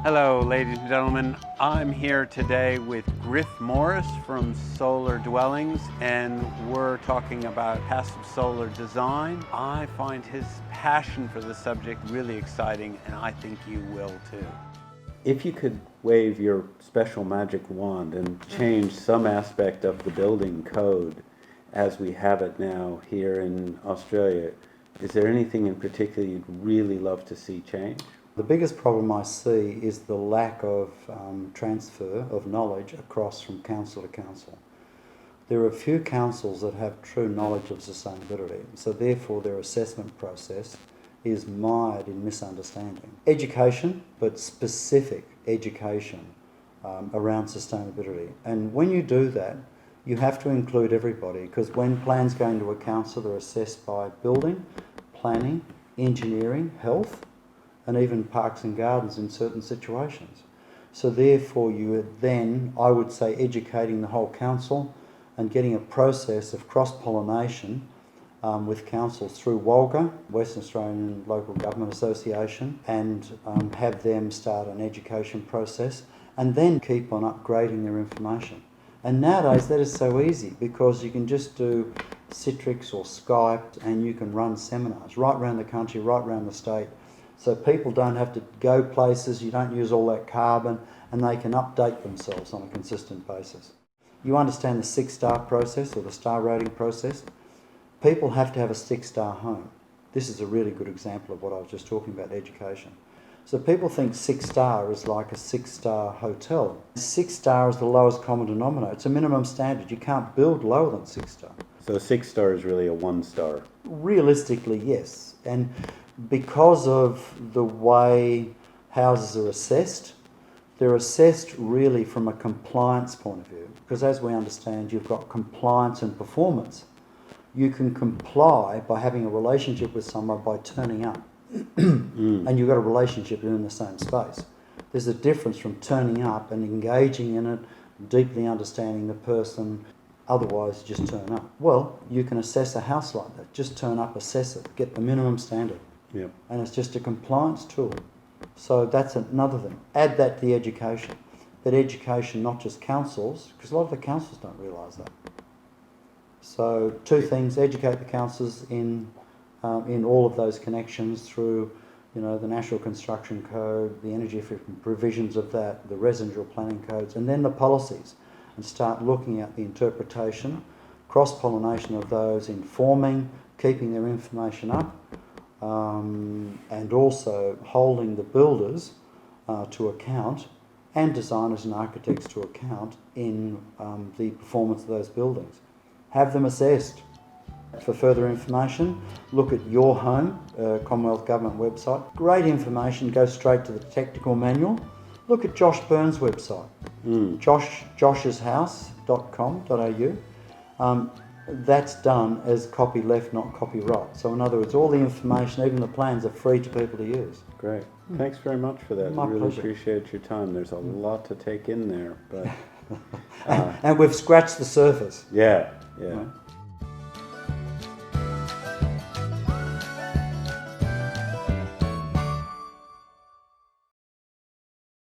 Hello, ladies and gentlemen. I'm here today with Griff Morris from Solar Dwellings, and we're talking about passive solar design. I find his passion for the subject really exciting, and I think you will too. If you could wave your special magic wand and change some aspect of the building code as we have it now here in Australia, is there anything in particular you'd really love to see change? The biggest problem I see is the lack of transfer of knowledge across from council to council. There are few councils that have true knowledge of sustainability, so therefore their assessment process is mired in misunderstanding. Education, but specific education around sustainability. And when you do that, you have to include everybody, because when plans go into a council, they're assessed by building, planning, engineering, health, and even parks and gardens in certain situations. So therefore you are then, I would say, educating the whole council and getting a process of cross-pollination with councils through WALGA, Western Australian Local Government Association, and have them start an education process and then keep on upgrading their information. And nowadays that is so easy because you can just do Citrix or Skype and you can run seminars right around the country, right around the state. So people don't have to go places, you don't use all that carbon, and they can update themselves on a consistent basis. You understand the 6-star process or the star rating process? People have to have a 6-star home. This is a really good example of what I was just talking about, education. So people think 6-star is like a 6-star hotel. 6-star is the lowest common denominator. It's a minimum standard. You can't build lower than 6-star. So 6-star is really a 1-star? Realistically, yes. And because of the way houses are assessed, they're assessed really from a compliance point of view. Because as we understand, you've got compliance and performance. You can comply by having a relationship with someone by turning up. And you've got a relationship in the same space. There's a difference from turning up and engaging in it, deeply understanding the person, otherwise just turn up. Well, you can assess a house like that. Just turn up, assess it, get the minimum standard. Yep. And it's just a compliance tool. So that's another thing. Add that to the education. But education, not just councils, because a lot of the councils don't realise that. So 2 things: educate the councils in all of those connections through, the National Construction Code, the energy efficient provisions of that, the residential planning codes, and then the policies, and start looking at the interpretation, cross-pollination of those, informing, keeping their information up, and also holding the builders to account and designers and architects to account in the performance of those buildings. Have them assessed. For further information, look at Your Home, Commonwealth Government website. Great information, go straight to the technical manual. Look at Josh Burns' website, josheshouse.com.au. That's done as copy left, not copy right. So in other words, all the information, even the plans, are free to people to use. Great. Thanks very much for that. My I really pleasure. appreciate your time. There's a lot to take in there, but And we've scratched the surface. yeah. Right?